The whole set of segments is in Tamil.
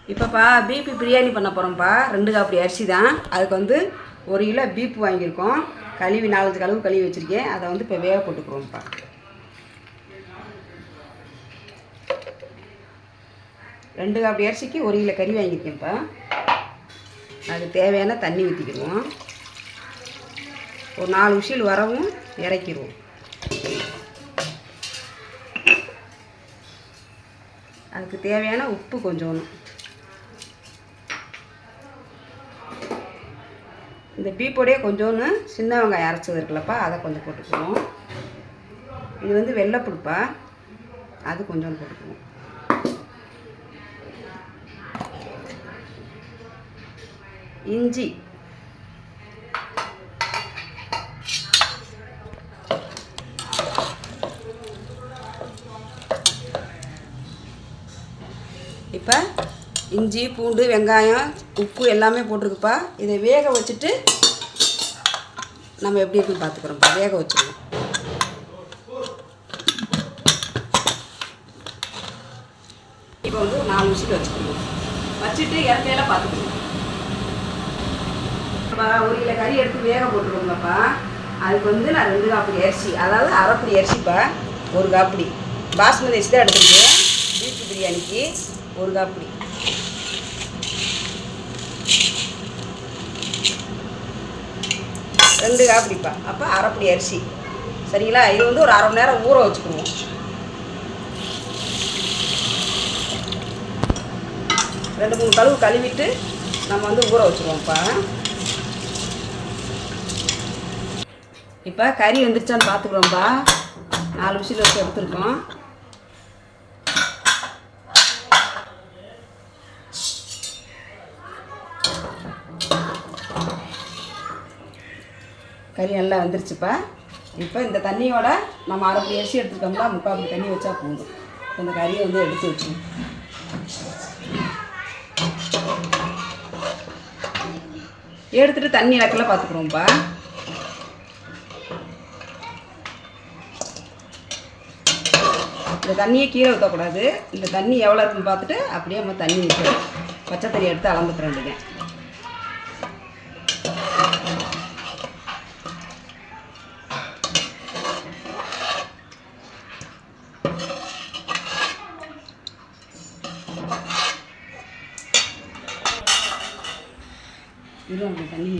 இப்போப்பா பீஃப் பிரியாணி பண்ண போகிறோம்ப்பா. 2 காப்படி அரிசி தான். அதுக்கு வந்து 1 கிலோ பீஃப் வாங்கியிருக்கோம். கழுவி 4 கழுவு கழுவி வச்சுருக்கேன். அதை வந்து இப்போ வேக போட்டுக்குறோம்ப்பா. ரெண்டு காப்படி அரிசிக்கு 1 கிலோ கறி வாங்கியிருக்கேன்ப்பா. அதுக்கு தேவையான தண்ணி ஊற்றிக்கிடுவோம். ஒரு 4 விசில் வரவும் இறக்கிடுவோம். அதுக்கு தேவையான உப்பு கொஞ்சோணும். இந்த பீப்போடையே கொஞ்சோன்னு சின்ன வெங்காயம் அரைச்சது இருக்குல்லப்பா, அதை கொஞ்சம் போட்டுக்குவோம். இது வந்து வெள்ளைப்புடுப்பா, அது கொஞ்சோன்னு போட்டுக்குவோம். இஞ்சி, இப்போ இஞ்சி பூண்டு வெங்காயம் உப்பு எல்லாமே போட்டிருக்குப்பா. இதை வேக வச்சுட்டு நம்ம எப்படி இருக்குன்னு பார்த்துக்குறோம்ப்பா. வேக வச்சுருவோம். இப்போ வந்து 4 விசில் வச்சுக்கணும். வச்சுட்டு இறக்கையெல்லாம் பார்த்துக்கணும். இப்போ 1 கிலோ கறி எடுத்து வேக போட்டுருவோங்கப்பா. அதுக்கு வந்து நான் 2 காப்படி அரிசி, அதாவது அரைப்படி அரிசிப்பா. 1 காப்படி பாஸ்மதி அரிசி தான் எடுத்துருக்கேன். பீஃப் பிரியாணிக்கு 1 காப்படி. ரெண்டு காப்படிப்பா. அப்போ அரைப்படி அரிசி சரிங்களா. இது வந்து ஒரு 1/2 மணி நேரம் ஊற வச்சுக்குவோம். ரெண்டு 3 கழுவு கழுவிட்டு நம்ம வந்து ஊற வச்சுருவோம்ப்பா. இப்போ கறி வந்துருச்சான்னு பார்த்துக்குறோம்ப்பா. 4 விசில் வச்சு எடுத்துருக்கோம். கறி நல்லா வந்துருச்சுப்பா. இப்போ இந்த தண்ணியோட நம்ம அரைப்படி அரிசி எடுத்துட்டோம்னா 3/4 அப்படி தண்ணி வச்சா போதும். இந்த கறியை வந்து எடுத்து வச்சுக்கணும். எடுத்துகிட்டு தண்ணி இறக்கல பார்த்துக்குறோம்ப்பா. இந்த தண்ணியை கீழே ஊற்றக்கூடாது. இந்த தண்ணி எவ்வளோ இருக்குன்னு பார்த்துட்டு அப்படியே நம்ம தண்ணி ஊற்றணும். பச்சை தண்ணி எடுத்து அளந்துக்கிறேன். அப்படி தண்ணி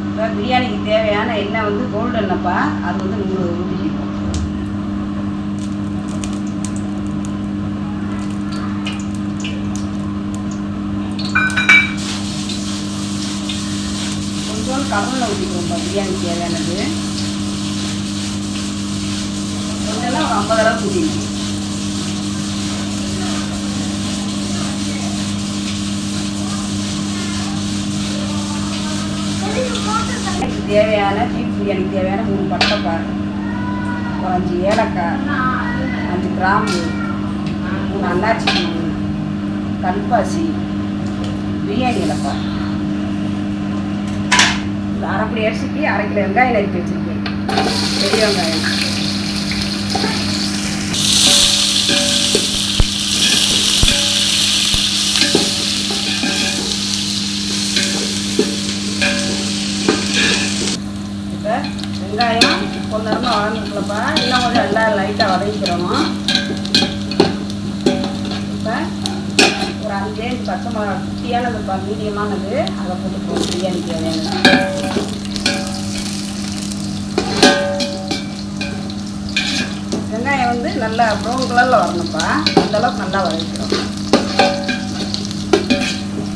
இப்போ பிரியாணிக்கு தேவையான எண்ணெய் வந்து கோல்டு எண்ணெய்ப்பா. அது வந்து 100 ஊற்றிக்கணும். கொஞ்சோண்டு கடலை ஊற்றிக்கணும்ப்பா. பிரியாணிக்கு தேவையானது கொஞ்சம்லாம் ஒரு 50 அளவுக்கு ஊற்றிக்கணும். தேவையான பீஃப் பிரியாணிக்கு தேவையான 3 பட்டைப்பா, ஒரு 5 ஏலக்காய், 5 கிராம்பு, 3 அன்னாச்சி பூ, கல்பாசி, பிரியாணி இலைப்பா. இந்த அரைப்படி அரிசிக்கு 1/2 கிலோ வெங்காயம் நறுக்கி வச்சுருக்கேன். பெரிய வெங்காயம். வெங்காயம் கொஞ்ச நேரமாக வளர்ந்துருக்குலப்பா. இன்னும் கொஞ்சம் நல்லா லைட்டாக வதங்கிக்கிறணும். இப்போ ஒரு 5 பச்சை மிளகா குட்டியானதுப்பா, மீடியமானது, அதை போட்டுப்போம். பிரியாணி தேவையானது. வெங்காயம் வந்து நல்லா ப்ரௌன் கலரில் வரணும்ப்பா. அந்தளவுக்கு நல்லா வதக்கிறோம்.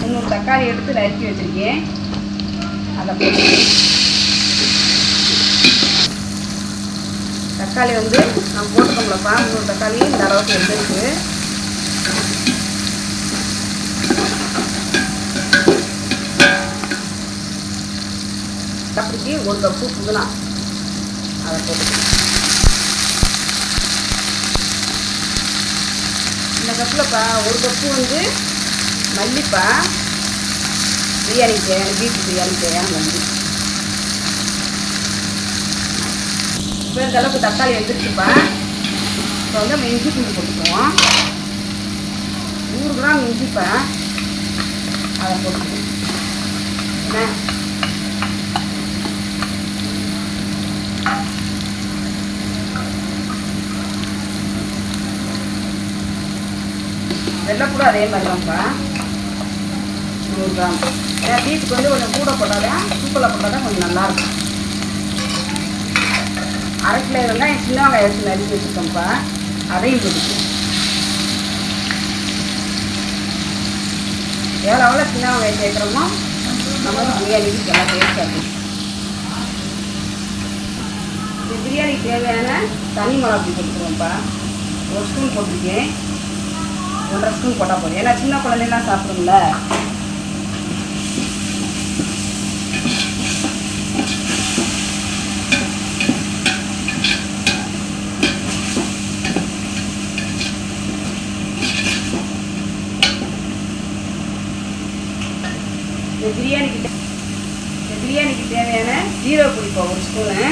3 தக்காளி எடுத்து நறுக்கி வச்சுருக்கேன். அதை போட்டு தக்காளி வந்து நம்ம போட்டுக்கோங்களப்பா. 3 தக்காளி இந்த அளவுக்கு எடுத்துருக்கு. அப்படிக்கு 1 கப்பு புதினா அதை போட்டுக்கணும். இந்த கப்புலப்பா 1 கப்பு வந்து மல்லிப்பா. பிரியாணிக்கு தேவையான பீஃப் பிரியாணிக்கு தேவையான மல்லி. இப்போ இந்த அளவுக்கு தக்காளி வெந்துருச்சுப்பா. இப்போ வந்து நம்ம இஞ்சி பூண்டு போட்டுக்குவோம். 100 கிராம் இஞ்சிப்பா, அதை போட்டுக்குவோம். என்ன வெள்ளைப்பூடும் அதே மாதிரி தான்ப்பா, 100 கிராம். ஏன்னா பீஃபுக்கு வந்து கொஞ்சம் கூட போட்டாதான், சூப்பில் போட்டால் கொஞ்சம் நல்லாயிருக்கும். 1/2 கிலோ வெங்காயம் சின்ன வெங்காயம் வச்சு நறுக்கி வச்சுருக்கோம்ப்பா, அதையும் போட்டுக்கணும். எவ்வளோ சின்ன வெங்காயம் சேர்க்குறோமோ நம்ம பிரியாணிக்கு நல்லா டேஸ்ட்டாக இருக்கும். இந்த பிரியாணிக்கு தேவையான தனி மிளகாய் போட்டுக்கிறோம்ப்பா. 1 ஸ்பூன் போட்டிருக்கேன், 1.5 ஸ்பூன் போட்டால் போதும். ஏன்னா சின்ன குழந்தைலாம் சாப்பிடும்ல. இந்த பிரியாணிக்கு தேவையான ஜீரகப்பொடி 1 ஸ்பூனு,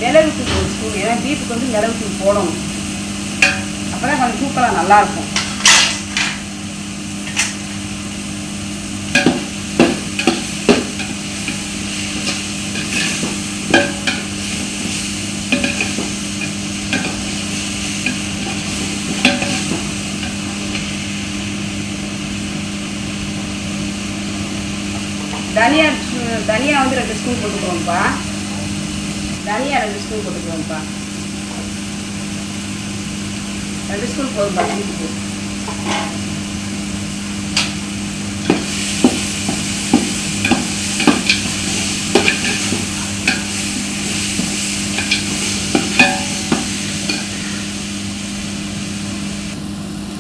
மிளகுத்தூள் 1 ஸ்பூன். ஏன்னா பீஃபுக்கு வந்து மிளகுத்தூள் போடணும், அப்போ தான் கொஞ்சம் சூப்பராக நல்லாயிருக்கும். தனியா வந்து 2 ஸ்பூன் போட்டுக்குவோம்ப்பா. தனியா 2 ஸ்பூன் போட்டுக்குவோம்ப்பா. 2 ஸ்பூன் போதும்பா பீஃபுக்கு.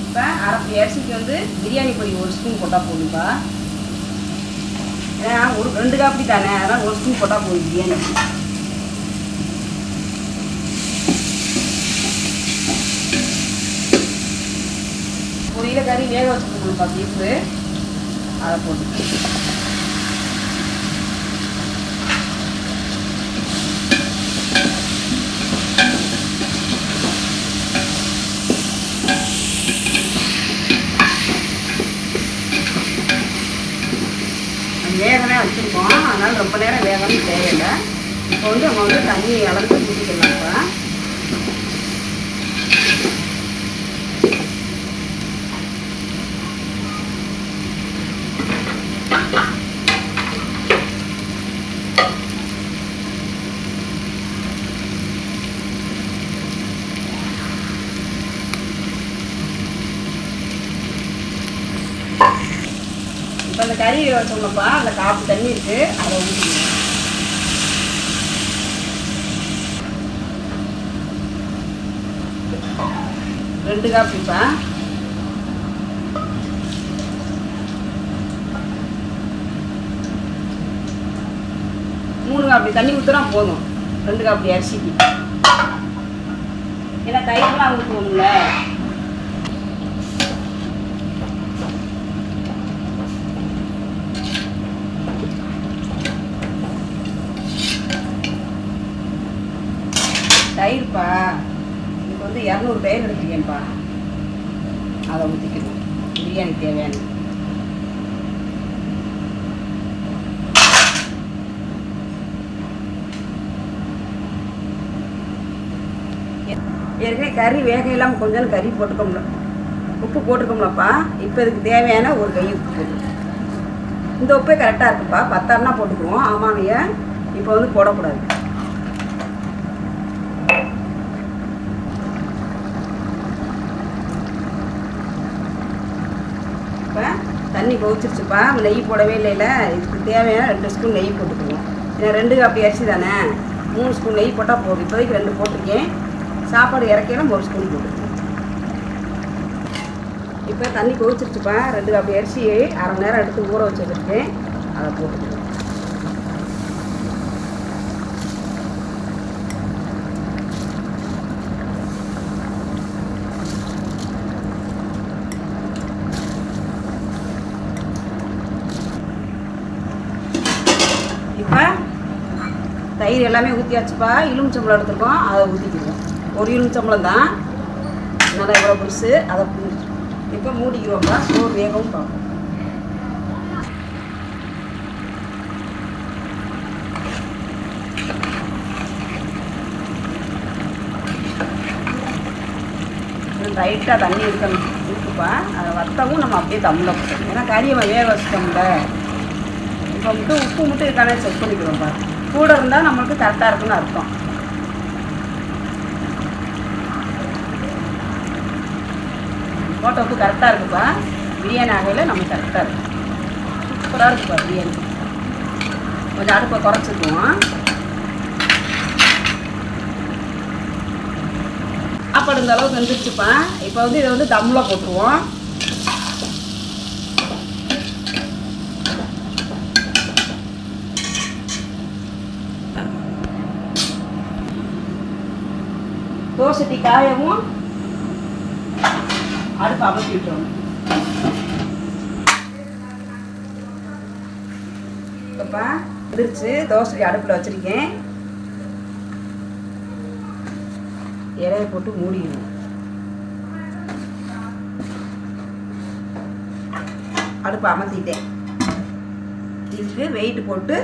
இப்போ அரிசிக்கு வந்து பிரியாணி பொடி 1 ஸ்பூன் போட்டால் போதும்பா. ஏன்னா 2 காப்பி தானே, அதனால் 1 ஸ்பூன் போட்டால் போதும் பிரியாணி. பொரியல கறி வேக வச்சுக்கணும்ப்பா பீஃபு, அதை போட்டு வேகவே வச்சுருக்கோம். அதனால் ரொம்ப நேரம் வேகணும் தேவையில்லை. இப்போ வந்து நம்ம வந்து தண்ணி அளந்து ஊற்றிக்கலாம்ப்பா. இப்போ அந்த கறி வச்சோம்னப்பா, அந்த காப்பு தண்ணி இருக்குது, அதை ஊற்றிக்கணும். ரெண்டு காப்பிப்பா. மூணு காப்பி தண்ணி ஊற்றுனா போதும், 2 காப்பி அரிசிக்கு. ஏன்னா தயிர்லாம் ஊற்றுவோம்ல. தயிர்ப்பா, இதுக்கு வந்து 200 தயிர் எடுத்துக்கேன்ப்பா, அதை ஊற்றிக்கணும் பிரியாணி தேவையான. ஏற்கனவே கறி வேக இல்லாமல் கொஞ்சம் கறி போட்டுக்கோம்ல, உப்பு போட்டுக்கோம்லப்பா. இப்போ இதுக்கு தேவையான 1 கை உப்பு போட்டு, இந்த உப்பே கரெக்டாக இருக்குப்பா. 10 போட்டுக்குவோம். ஆமாங்க, இப்போ வந்து போடக்கூடாது. இப்போ தண்ணி கொதிச்சிருச்சுப்பா, நெய் போடவே இல்லைல்ல. இதுக்கு தேவையான 2 ஸ்பூன் நெய் போட்டுக்குவோம். ஏன்னா 2 காப்பி அரிசி தானே, 3 ஸ்பூன் நெய் போட்டால் போதும். இப்போதைக்கு 2 போட்டிருக்கேன். சாப்பாடு இறக்கையெல்லாம் 1 ஸ்பூன் போட்டுக்குவோம். இப்போ தண்ணி கொதிச்சிருச்சுப்பா. 2 காப்பி அரிசி 1/2 மணி நேரம் எடுத்து ஊற வச்சுருக்கேன், அதை போட்டுக்குவோம். இப்போ தயிர் எல்லாமே ஊற்றியாச்சுப்பா. எலுமிச்சம்பழம் எடுத்துருக்கோம், அதை ஊற்றிக்குவோம். ஒரு எலுமிச்சம்பழம் தான், நல்லா எவ்வளோ புதுசு அதை இப்போ மூடிக்குவோம்ப்பா. சோறு வேகவும் பார்ப்போம். லைட்டாக தண்ணி இருக்குப்பா. அதை வத்தவும் நம்ம அப்படியே தம்மில் போட்டோம். ஏன்னா கறியை வேக வச்சுட்டோம்ல. இப்போ மட்டும் உப்பு மட்டும் இருக்கானே செக் பண்ணிக்கிறோம்ப்பா. கூட இருந்தால் நம்மளுக்கு கரெக்டாக இருக்குன்னு அர்த்தம். போட்ட உப்பு கரெக்டாக இருக்குப்பா. பிரியாணி ஆகையில் நம்ம கரெக்டாக இருக்கும். சூப்பராக இருக்குப்பா பிரியாணி. கொஞ்சம் அடுப்பை குறைச்சிக்குவோம். சாப்பாடு இந்த அளவுக்கு வந்துருச்சுப்பா. இப்போ வந்து இதை வந்து தம்மில் போட்டுருவோம். தோசை காயவும் அடுப்பு அமர்த்தி விட்டுருவோம். இப்பப்பா வந்துருச்சு. தோசை அடுப்பில் வச்சுருக்கேன். இலையை போட்டு மூடிடணும். அடுப்பு அமர்த்திட்டேன். இதுக்கு வெயிட் போட்டு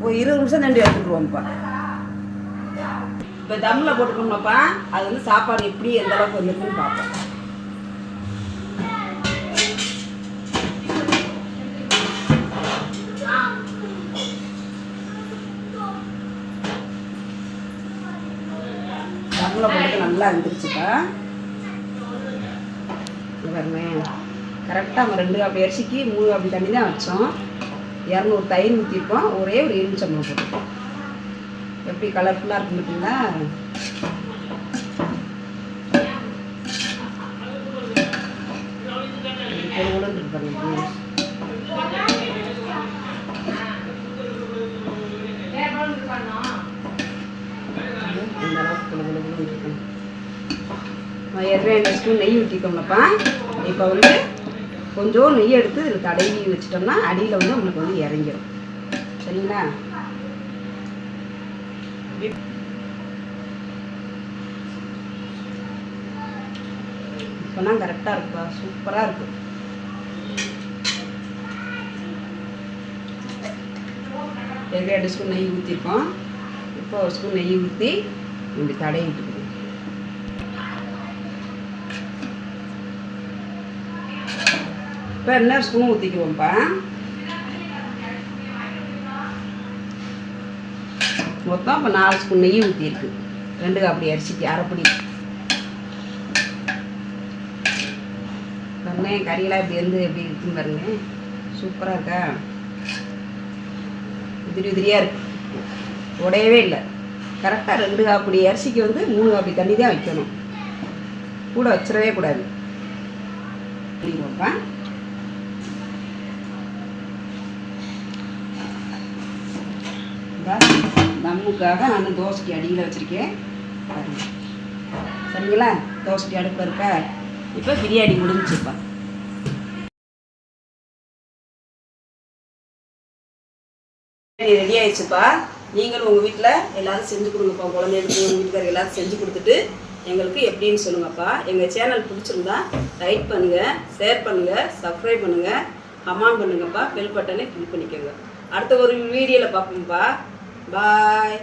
ஒரு 20 நிமிஷம் தண்டி எடுத்துக்குவோம்ப்பா. இப்போ தம்மில் போட்டுக்கணுமாப்பா. அது வந்து சாப்பாடு எப்படி எந்த அளவுக்கு வந்துருக்குன்னு பார்ப்போம். தம்மில் போட்டு நல்லா இருந்துருச்சுப்பா. பாருங்க, கரெக்டாக நம்ம 2 காப்பி அரிசிக்கு 3 காப்பி தண்ணி தான் வச்சோம். 200 தயிர் ஊற்றிருக்கோம். ஒரே ஒரு எலுமிச்சம்பழம் போட்டுருக்கோம். எப்படி கலர்ஃபுல்லாக இருக்கு பார்த்தீங்களா? ஏற்கனவே 2 ஸ்பூன் நெய் ஊற்றிக்கோங்கப்பா. இப்போ வந்து கொஞ்சம் நெய் எடுத்து இதில் தடவி வச்சிட்டோம்னா அடியில் வந்து உங்களுக்கு வந்து இறங்கிடும். சரிங்களா? இப்போலாம் கரெக்டாக இருக்குப்பா. சூப்பராக இருக்குது. ஏற்கனவே 2 ஸ்பூன் நெய் ஊற்றிருக்கோம். இப்போ 1 ஸ்பூன் நெய் ஊற்றி இப்படி தடவி விட்டுக்கணும். இப்போ என்ன ஸ்பூன் ஊற்றிக்குவோம்ப்பா. மொத்தம் இப்போ 4 ஸ்பூன் நெய் ஊற்றிருக்கு. 2 காப்பி அரிசிக்கு அரைப்படி. பாருங்க, கறியெல்லாம் இப்படி வந்து எப்படி இருக்குன்னு பாருங்க. சூப்பராக இருக்கா? உதிரி உதிரியாக இருக்கு. உடையவே இல்லை. கரெக்டாக 2 காப்பி அரிசிக்கு வந்து 3 காப்பி தண்ணி தான் வைக்கணும். கூட வச்சிடவே கூடாது. பண்ணிக்குவோம்ப்பா. தம்முக்காக நான் தோசைக்கு அடியில் வச்சுருக்கேன். சரிங்களா? தோசைக்கு அடுப்பில் இருக்கா? இப்போ பிரியாணி முடிஞ்சுப்பா. ரெடி ஆயிடுச்சுப்பா. நீங்களும் உங்கள் வீட்டில் எல்லோரும் செஞ்சு கொடுங்கப்பா. குழந்தைகளுக்கு உங்கள் வீட்டுக்காரர் எல்லோரும் செஞ்சு கொடுத்துட்டு எங்களுக்கு எப்படின்னு சொல்லுங்கப்பா. எங்கள் சேனல் பிடிச்சிருந்தா லைக் பண்ணுங்கள், ஷேர் பண்ணுங்கள், சப்ஸ்கிரைப் பண்ணுங்கள், கமெண்ட் பண்ணுங்கப்பா. பெல் பட்டனை கிளிக் பண்ணிக்கோங்க. அடுத்த ஒரு வீடியோவில் பார்ப்போம்ப்பா. பாய்.